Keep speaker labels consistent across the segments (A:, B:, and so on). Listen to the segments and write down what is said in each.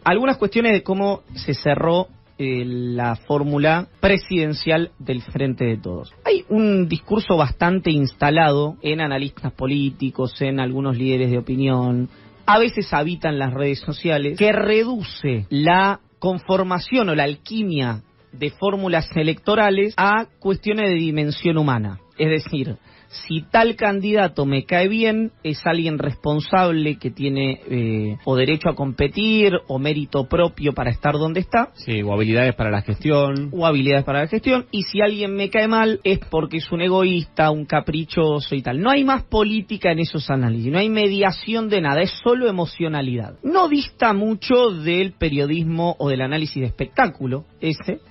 A: Algunas cuestiones de cómo se cerró la fórmula presidencial del Frente de Todos. Hay un discurso bastante instalado en analistas políticos, en algunos líderes de opinión, a veces habitan las redes sociales, que reduce la conformación o la alquimia de fórmulas electorales a cuestiones de dimensión humana. Es decir, si tal candidato me cae bien, es alguien responsable que tiene o derecho a competir o mérito propio para estar donde está.
B: Sí, o habilidades para la gestión.
A: O habilidades para la gestión. Y si alguien me cae mal, es porque es un egoísta, un caprichoso y tal. No hay más política en esos análisis, no hay mediación de nada, es solo emocionalidad. No dista mucho del periodismo o del análisis de espectáculo,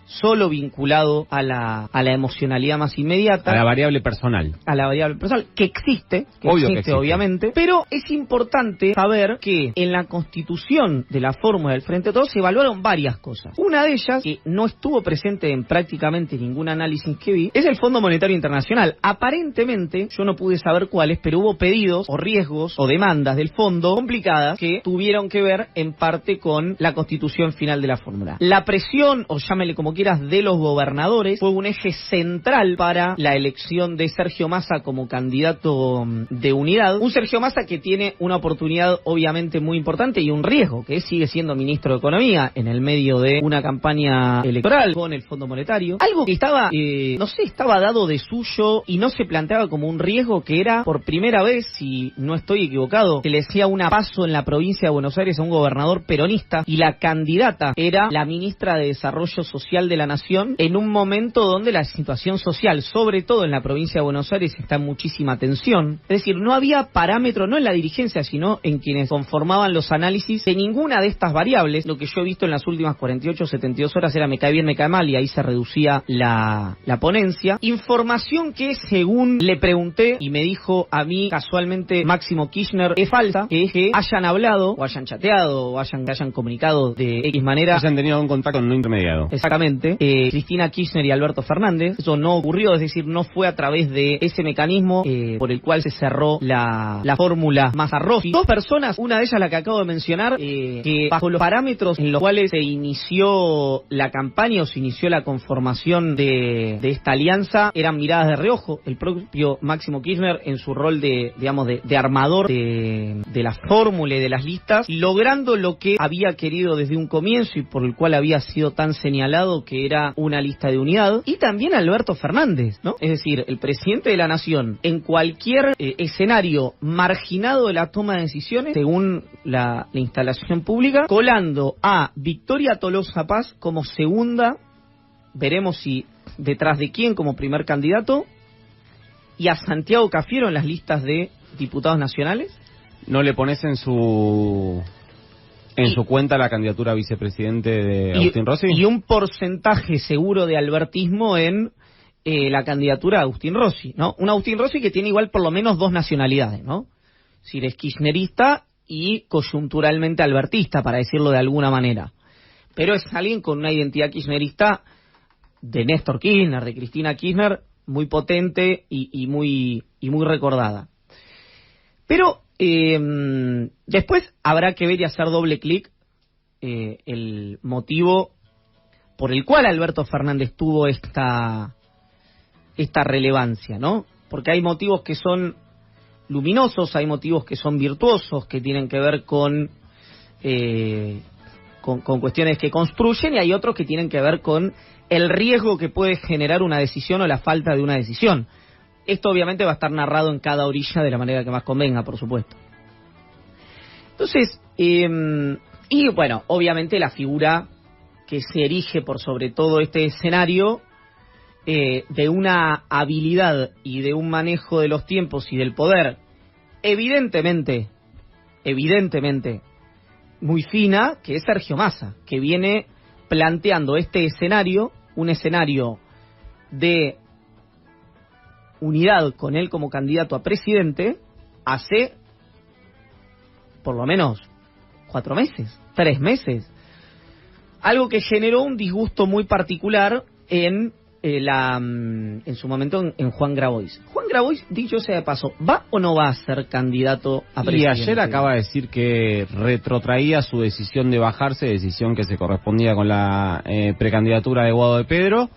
A: solo vinculado a la emocionalidad más inmediata.
B: A la variable personal.
A: A la variable personal, que existe, obviamente, pero es importante saber que en la constitución de la fórmula del Frente de Todos se evaluaron varias cosas. Una de ellas, que no estuvo presente en prácticamente ningún análisis que vi, es el Fondo Monetario Internacional. Aparentemente, yo no pude saber cuáles, pero hubo pedidos o riesgos o demandas del fondo complicadas que tuvieron que ver en parte con la constitución final de la fórmula. La presión, o llámele como quieras, de los gobernadores fue un eje central para la elección de Sergio Massa como candidato de unidad. Un Sergio Massa que tiene una oportunidad obviamente muy importante y un riesgo, que sigue siendo ministro de Economía en el medio de una campaña electoral con el Fondo Monetario. Algo que estaba, estaba dado de suyo y no se planteaba como un riesgo, que era por primera vez, si no estoy equivocado, que le hacía una paso en la provincia de Buenos Aires a un gobernador peronista y la candidata era la ministra de Desarrollo Social de la Nación, en un momento donde la situación social, sobre todo en la provincia de Buenos Aires, está en muchísima tensión. Es decir, no había parámetro, no en la dirigencia, sino en quienes conformaban los análisis de ninguna de estas variables. Lo que yo he visto en las últimas 48, 72 horas era me cae bien, me cae mal, y ahí se reducía la ponencia. Información que, según le pregunté, y me dijo a mí casualmente Máximo Kirchner, es falsa, que es que hayan hablado, o hayan chateado, o hayan comunicado de X manera.
B: Hayan tenido un contacto no intermediado.
A: Exactamente. Cristina Kirchner y Alberto Fernández. Eso no ocurrió, es decir, no fue a través de ese mecanismo por el cual se cerró la fórmula Massa-Rossi. Dos personas, una de ellas la que acabo de mencionar, que bajo los parámetros en los cuales se inició la campaña o se inició la conformación de esta alianza, eran miradas de reojo. El propio Máximo Kirchner, en su rol de armador de la fórmula y de las listas, logrando lo que había querido desde un comienzo y por el cual había sido tan señalado, que era una lista de unidad. Y también Alberto Fernández, ¿no? Es decir, el presidente de la Nación, en cualquier escenario marginado de la toma de decisiones, según la instalación pública, colando a Victoria Tolosa Paz como segunda, veremos si detrás de quién como primer candidato, y a Santiago Cafiero en las listas de diputados nacionales.
B: ¿No le pones en su cuenta la candidatura a vicepresidente de Agustín Rossi?
A: Y un porcentaje seguro de albertismo en la candidatura de Agustín Rossi, ¿no? Un Agustín Rossi que tiene igual por lo menos dos nacionalidades, ¿no? Es decir, es kirchnerista y coyunturalmente albertista, para decirlo de alguna manera. Pero es alguien con una identidad kirchnerista de Néstor Kirchner, de Cristina Kirchner, muy potente y muy recordada. Pero después habrá que ver y hacer doble clic el motivo por el cual Alberto Fernández tuvo esta relevancia, ¿no? Porque hay motivos que son luminosos, hay motivos que son virtuosos, que tienen que ver con cuestiones que construyen, y hay otros que tienen que ver con el riesgo que puede generar una decisión o la falta de una decisión. Esto obviamente va a estar narrado en cada orilla de la manera que más convenga, por supuesto. Entonces, y bueno, obviamente la figura que se erige por sobre todo este escenario, de una habilidad y de un manejo de los tiempos y del poder, evidentemente, muy fina, que es Sergio Massa, que viene planteando este escenario, un escenario de unidad con él como candidato a presidente, hace por lo menos 4 meses, 3 meses. Algo que generó un disgusto muy particular en en su momento en Juan Grabois. Juan Grabois, dicho sea de paso, ¿va o no va a ser candidato a presidente?
B: Y ayer acaba de decir que retrotraía su decisión de bajarse, decisión que se correspondía con la precandidatura de Guado de Pedro.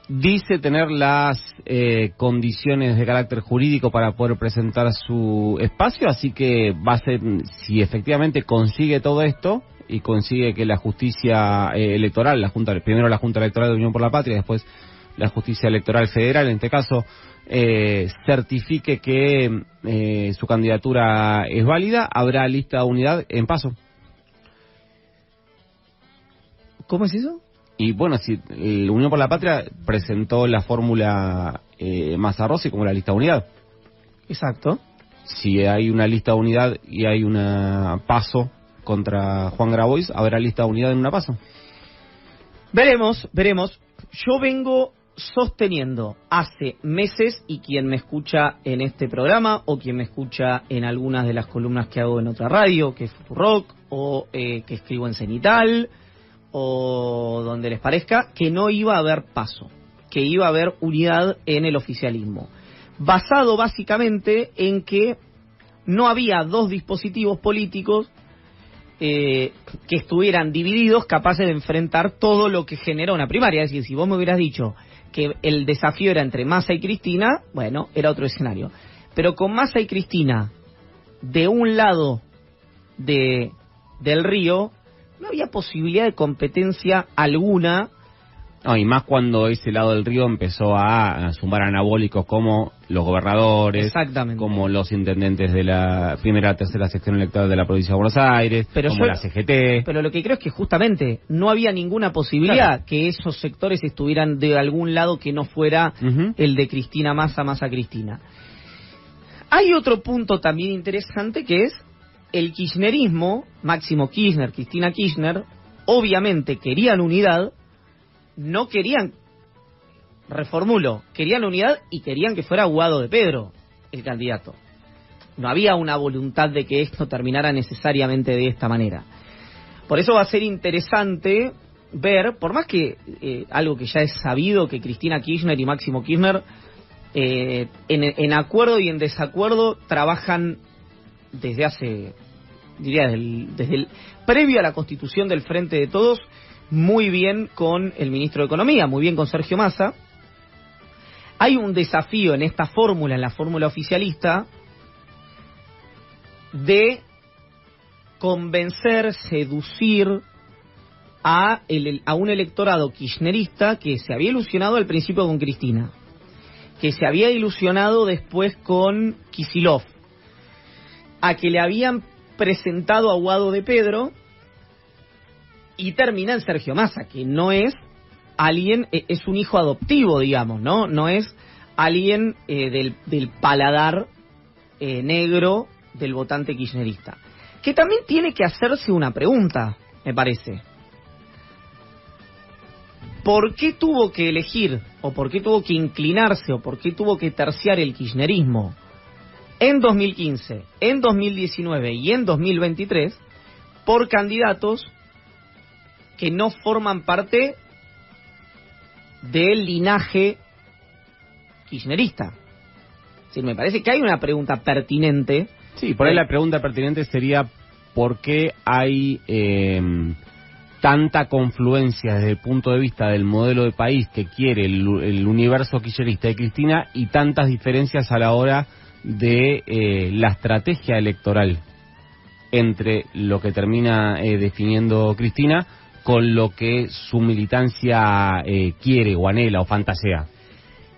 B: Dice tener las condiciones de carácter jurídico para poder presentar su espacio, así que va a ser, si efectivamente consigue todo esto y consigue que la justicia electoral, primero la Junta Electoral de Unión por la Patria, después la justicia electoral federal, en este caso, certifique que su candidatura es válida, habrá lista de unidad en paso.
A: ¿Cómo es eso?
B: Y bueno, si la Unión por la Patria presentó la fórmula Massa Rossi como la lista de unidad.
A: Exacto.
B: Si hay una lista de unidad y hay una paso contra Juan Grabois, habrá lista de unidad en una paso.
A: Veremos. Yo vengo sosteniendo hace meses, y quien me escucha en este programa o quien me escucha en algunas de las columnas que hago en otra radio, que es Futurock, o que escribo en Cenital, o donde les parezca, que no iba a haber paso, que iba a haber unidad en el oficialismo, basado básicamente en que no había dos dispositivos políticos que estuvieran divididos, capaces de enfrentar todo lo que genera una primaria. Es decir, si vos me hubieras dicho que el desafío era entre Massa y Cristina, bueno, era otro escenario. Pero con Massa y Cristina de un lado del río, no había posibilidad de competencia alguna.
B: No, y más cuando ese lado del río empezó a sumar anabólicos como los gobernadores, como los intendentes de la primera, tercera sección electoral de la provincia de Buenos Aires, como la CGT.
A: Pero lo que creo es que justamente no había ninguna posibilidad que esos sectores estuvieran de algún lado que no fuera el de Cristina Massa, Massa Cristina. Hay otro punto también interesante, que es el kirchnerismo. Máximo Kirchner, Cristina Kirchner, obviamente querían unidad. No querían, querían unidad y querían que fuera Guado de Pedro el candidato. No había una voluntad de que esto terminara necesariamente de esta manera. Por eso va a ser interesante ver, por más que algo que ya es sabido, que Cristina Kirchner y Máximo Kirchner en acuerdo y en desacuerdo trabajan desde hace, diría, desde el previo a la constitución del Frente de Todos, muy bien con el ministro de Economía, muy bien con Sergio Massa. Hay un desafío en esta fórmula, en la fórmula oficialista, de convencer, seducir a un electorado kirchnerista que se había ilusionado al principio con Cristina, que se había ilusionado después con Kicillof, a que le habían presentado a Guado de Pedro, y termina en Sergio Massa, que no es alguien, es un hijo adoptivo, digamos, no es alguien del paladar negro del votante kirchnerista, que también tiene que hacerse una pregunta, me parece. ¿Por qué tuvo que elegir, o por qué tuvo que inclinarse, o por qué tuvo que terciar el kirchnerismo en 2015, en 2019 y en 2023 por candidatos que no forman parte del linaje kirchnerista? Es decir, me parece que hay una pregunta pertinente.
B: Sí, por ahí la pregunta pertinente sería ¿por qué hay tanta confluencia desde el punto de vista del modelo de país que quiere el universo kirchnerista de Cristina y tantas diferencias a la hora de la estrategia electoral entre lo que termina definiendo Cristina con lo que su militancia quiere o anhela o fantasea?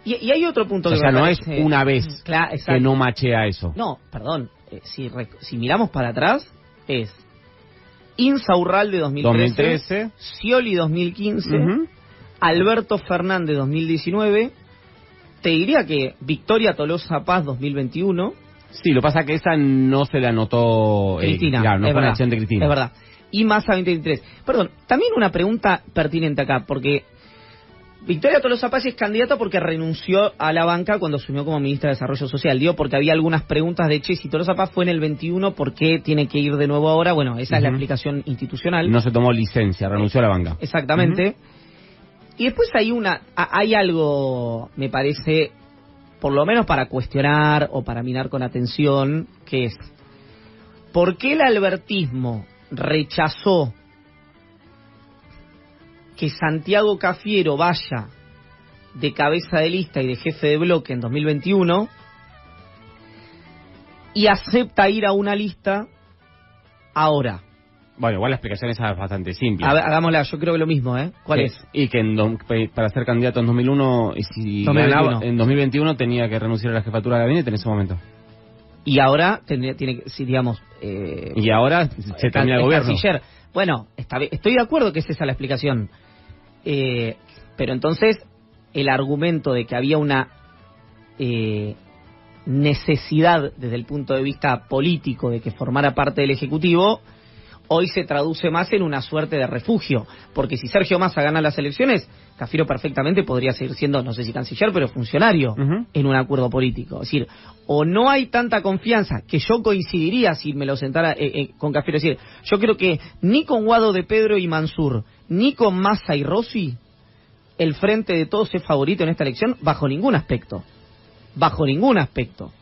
A: Y hay otro punto que
B: no parece, es una vez que no machea eso.
A: No, perdón, si miramos para atrás, es Insaurralde 2013, Scioli 2015, Alberto Fernández 2019, te diría que Victoria Tolosa Paz 2021.
B: Sí, lo pasa que esa no se la anotó
A: Cristina,
B: claro, no fue una acción de Cristina.
A: Es verdad. Y Massa 2023. Perdón, también una pregunta pertinente acá, porque Victoria Tolosa Paz es candidata porque renunció a la banca cuando asumió como ministra de Desarrollo Social. Digo, porque había algunas preguntas de, si Tolosa Paz fue en el 21, ¿por qué tiene que ir de nuevo ahora? Bueno, esa es la explicación institucional.
B: No se tomó licencia, renunció a la banca.
A: Exactamente. Y después hay algo, me parece, por lo menos para cuestionar o para mirar con atención, que es, ¿por qué el albertismo rechazó que Santiago Cafiero vaya de cabeza de lista y de jefe de bloque en 2021 y acepta ir a una lista ahora?
B: Bueno, igual la explicación esa es bastante simple.
A: Hagámosla, yo creo que lo mismo, ¿eh? ¿Cuál es?
B: Y que para ser candidato en 2001, y si 2021. Ganaba, en 2021 tenía que renunciar a la jefatura de gabinete en ese momento.
A: Y ahora tiene que, si digamos...
B: y ahora se termina el gobierno.
A: Canciller. Bueno, estoy de acuerdo que es esa la explicación. Pero entonces, el argumento de que había una necesidad desde el punto de vista político de que formara parte del Ejecutivo, hoy se traduce más en una suerte de refugio, porque si Sergio Massa gana las elecciones, Cafiero perfectamente podría seguir siendo, no sé si canciller, pero funcionario en un acuerdo político. Es decir, o no hay tanta confianza, que yo coincidiría si me lo sentara con Cafiero, es decir, yo creo que ni con Guado de Pedro y Mansur, ni con Massa y Rossi, el Frente de Todos es favorito en esta elección, bajo ningún aspecto. Bajo ningún aspecto.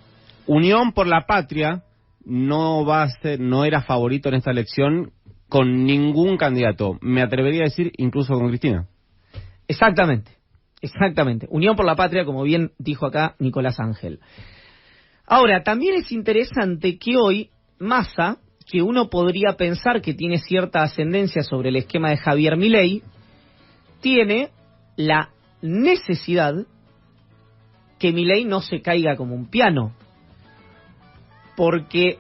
B: Unión por la Patria no era favorito en esta elección con ningún candidato. Me atrevería a decir incluso con Cristina.
A: Exactamente. Unión por la Patria, como bien dijo acá Nicolás Ángel. Ahora, también es interesante que hoy Massa, que uno podría pensar que tiene cierta ascendencia sobre el esquema de Javier Milei, tiene la necesidad que Milei no se caiga como un piano. Porque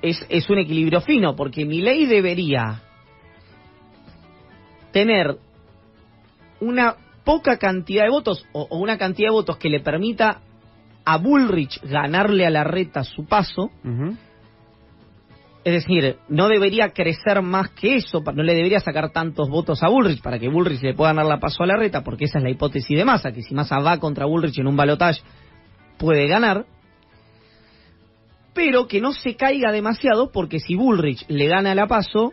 A: es un equilibrio fino, porque Milei debería tener una poca cantidad de votos o una cantidad de votos que le permita a Bullrich ganarle a Larreta su paso. Es decir, no debería crecer más que eso, no le debería sacar tantos votos a Bullrich para que Bullrich le pueda dar la paso a Larreta, porque esa es la hipótesis de Massa, que si Massa va contra Bullrich en un balotaje puede ganar. Pero que no se caiga demasiado, porque si Bullrich le gana la paso,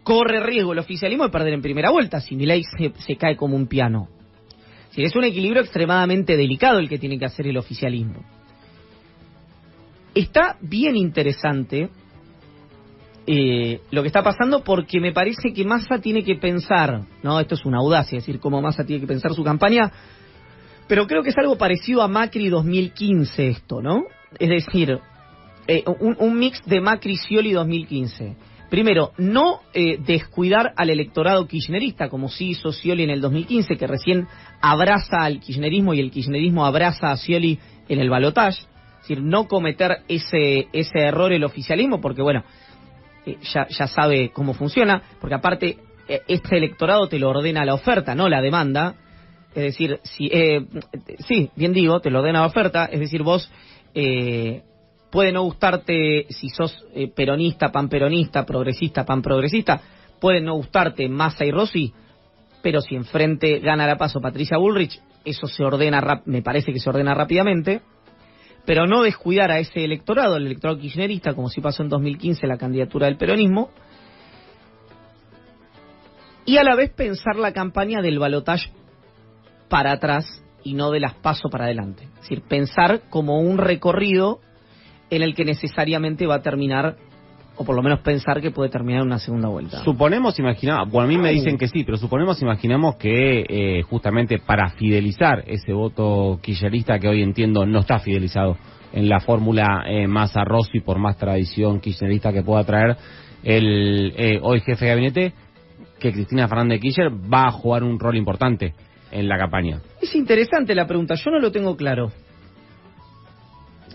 A: corre riesgo el oficialismo de perder en primera vuelta, si Milei se cae como un piano. Si es un equilibrio extremadamente delicado el que tiene que hacer el oficialismo. Está bien interesante lo que está pasando, porque me parece que Massa tiene que pensar, no, esto es una audacia, es decir, cómo Massa tiene que pensar su campaña, pero creo que es algo parecido a Macri 2015 esto, ¿no? Es decir, un mix de Macri-Scioli 2015. Primero, no descuidar al electorado kirchnerista, como sí hizo Scioli en el 2015, que recién abraza al kirchnerismo y el kirchnerismo abraza a Scioli en el balotaje. Es decir, no cometer ese error el oficialismo, porque bueno, ya sabe cómo funciona, porque aparte este electorado te lo ordena la oferta, no la demanda. Es decir, sí, bien digo, te lo ordena la oferta, es decir, vos... puede no gustarte si sos peronista, panperonista, progresista, panprogresista, puede no gustarte Massa y Rossi, pero si enfrente gana la paso Patricia Bullrich, eso se ordena, me parece que se ordena rápidamente, pero no descuidar a ese electorado, el electorado kirchnerista, como sí pasó en 2015 la candidatura del peronismo, y a la vez pensar la campaña del balotaje para atrás y no de las paso para adelante. Es decir, pensar como un recorrido en el que necesariamente va a terminar, o por lo menos pensar que puede terminar una segunda vuelta.
B: Suponemos, imaginamos, bueno, a mí me dicen que sí, pero imaginamos que justamente para fidelizar ese voto kirchnerista, que hoy entiendo no está fidelizado en la fórmula Massa Rossi, por más tradición kirchnerista que pueda traer el hoy jefe de gabinete, que Cristina Fernández de Kirchner va a jugar un rol importante en la campaña.
A: Es interesante la pregunta, yo no lo tengo claro.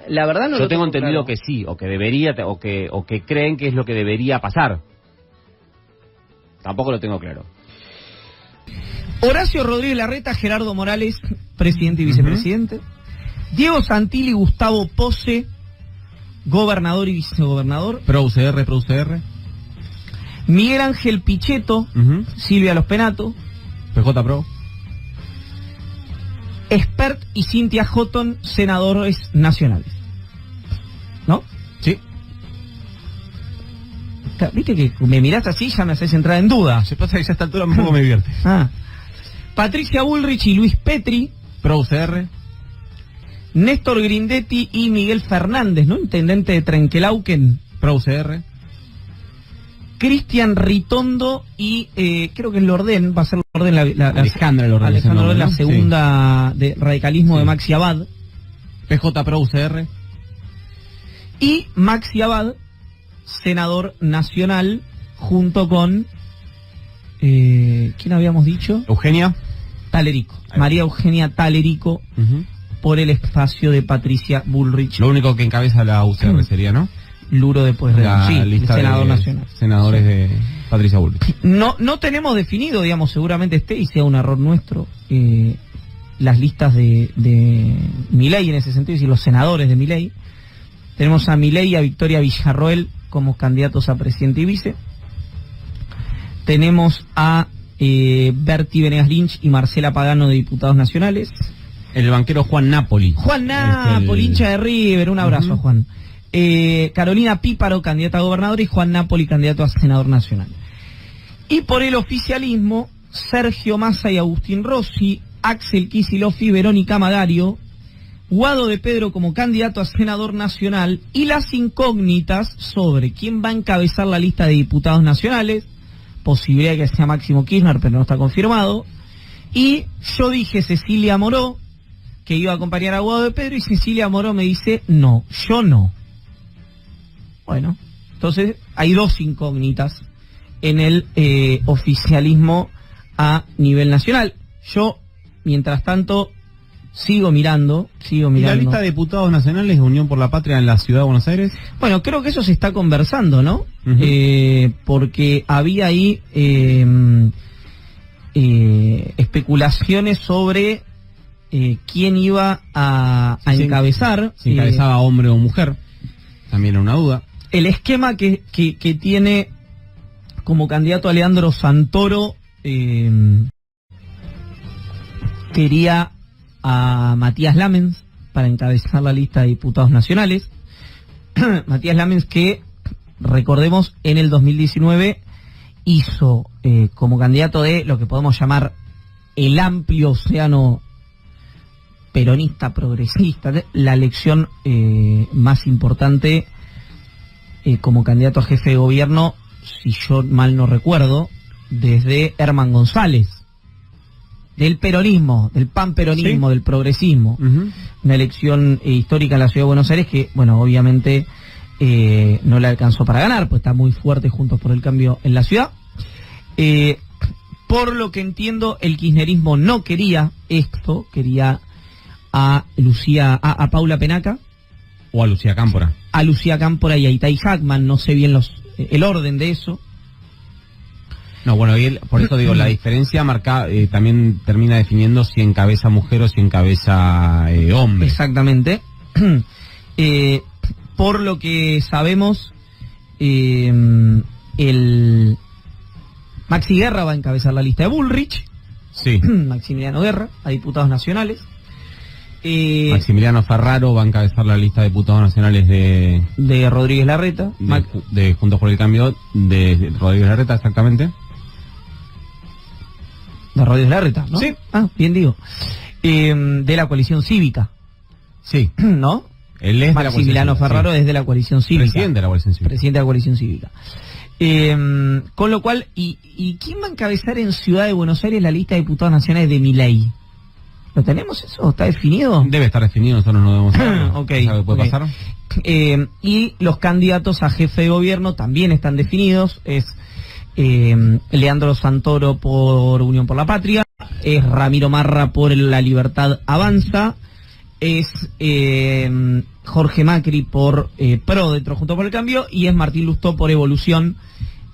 A: La verdad no.
B: Yo tengo entendido claro que sí, o que debería, o que creen que es lo que debería pasar. Tampoco lo tengo claro.
A: Horacio Rodríguez Larreta, Gerardo Morales, presidente y vicepresidente. Diego Santilli, Gustavo Pose, gobernador y vicegobernador.
B: Pro UCR.
A: Miguel Ángel Pichetto, Silvia Los Penato.
B: PJ Pro.
A: Expert y Cintia Houghton, senadores nacionales. ¿No?
B: Sí.
A: Viste que me mirás así, ya me haces entrar en duda.
B: Se pasa que ya a esta altura un poco me divierte.
A: Patricia Bullrich y Luis Petri,
B: Pro UCR.
A: Néstor Grindetti y Miguel Fernández, ¿no? Intendente de Trenquelauquen,
B: Pro UCR.
A: Cristian Ritondo y creo que es Lordén, va a ser Lordén
B: Alejandra Lordén,
A: la segunda de radicalismo de Maxi Abad.
B: PJ Pro UCR.
A: Y Maxi Abad, senador nacional, junto con ¿quién habíamos dicho?
B: Eugenia
A: Talerico, María Eugenia Talerico, por el espacio de Patricia Bullrich.
B: Lo único que encabeza la UCR sería, ¿no?
A: Luro después
B: la lista
A: senador
B: de
A: nacional.
B: Senadores de Patricia Bullrich.
A: No tenemos definido, digamos, seguramente y sea un error nuestro, las listas de Milei en ese sentido, y los senadores de Milei. Tenemos a Milei y a Victoria Villarroel como candidatos a presidente y vice. Tenemos a Berti Venegas Lynch y Marcela Pagano de diputados nacionales.
B: El banquero Juan Napoli.
A: Juan Napoli, hincha de River, un abrazo, Juan. Carolina Píparo, candidata a gobernadora, y Juan Napoli, candidato a senador nacional. Y por el oficialismo, Sergio Massa y Agustín Rossi, Axel Kicillof y Verónica Magario, Guado de Pedro como candidato a senador nacional, y las incógnitas sobre quién va a encabezar la lista de diputados nacionales, posibilidad de que sea Máximo Kirchner, pero no está confirmado, y yo dije Cecilia Moró, que iba a acompañar a Guado de Pedro, y Cecilia Moró me dice, no, yo no. Bueno, entonces hay dos incógnitas en el oficialismo a nivel nacional. Yo, mientras tanto, sigo mirando. ¿Y la
B: lista de diputados nacionales de Unión por la Patria en la Ciudad de Buenos Aires?
A: Bueno, creo que eso se está conversando, ¿no? Porque había ahí especulaciones sobre quién iba a encabezar.
B: Si encabezaba hombre o mujer, también era una duda.
A: El esquema que tiene como candidato a Leandro Santoro, quería a Matías Lamens para encabezar la lista de diputados nacionales. Matías Lamens, que recordemos en el 2019 hizo como candidato de lo que podemos llamar el amplio océano peronista progresista, la elección más importante como candidato a jefe de gobierno, si yo mal no recuerdo, desde Herman González, del peronismo, del panperonismo, del progresismo. Una elección histórica en la Ciudad de Buenos Aires que, bueno, obviamente no le alcanzó para ganar, pues está muy fuerte Juntos por el Cambio en la ciudad. Por lo que entiendo, el kirchnerismo no quería esto, quería a Paula Penaca.
B: O a Lucía Cámpora.
A: A Lucía Cámpora y a Itay Hackman, no sé bien el orden de eso.
B: No, bueno, por eso digo, la diferencia marca también termina definiendo si encabeza mujer o si encabeza hombre.
A: Exactamente. Por lo que sabemos, el Maxi Guerra va a encabezar la lista de Bullrich.
B: Sí.
A: Maximiliano Guerra, a diputados nacionales.
B: Maximiliano Ferraro va a encabezar la lista de diputados nacionales
A: de Rodríguez Larreta.
B: De Juntos por el Cambio, de Rodríguez Larreta, exactamente.
A: De Rodríguez Larreta, ¿no?
B: Sí.
A: Ah, bien digo. De la coalición cívica.
B: Sí.
A: ¿No?
B: Él es
A: Maximiliano Ferraro es de la coalición cívica.
B: Presidente de la coalición cívica.
A: Presidente de la coalición cívica. Con lo cual, ¿y quién va a encabezar en Ciudad de Buenos Aires la lista de diputados nacionales de Milei? ¿Lo tenemos eso? ¿Está definido?
B: Debe estar definido, nosotros no debemos saber.
A: Okay,
B: ¿Sabe qué puede pasar?
A: Y los candidatos a jefe de gobierno también están definidos. Es Leandro Santoro por Unión por la Patria, es Ramiro Marra por La Libertad Avanza, es Jorge Macri por PRO dentro de Juntos por el Cambio, y es Martín Lustó por Evolución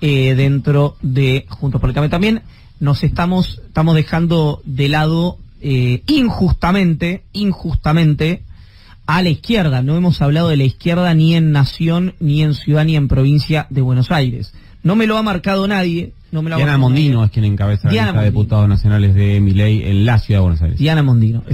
A: dentro de Juntos por el Cambio. También nos estamos dejando de lado injustamente a la izquierda. No hemos hablado de la izquierda ni en Nación, ni en Ciudad, ni en Provincia de Buenos Aires. No me lo ha marcado nadie.
B: Diana Mondino es quien encabeza la lista de diputados nacionales de Milei en la Ciudad de Buenos Aires.
A: Diana Mondino.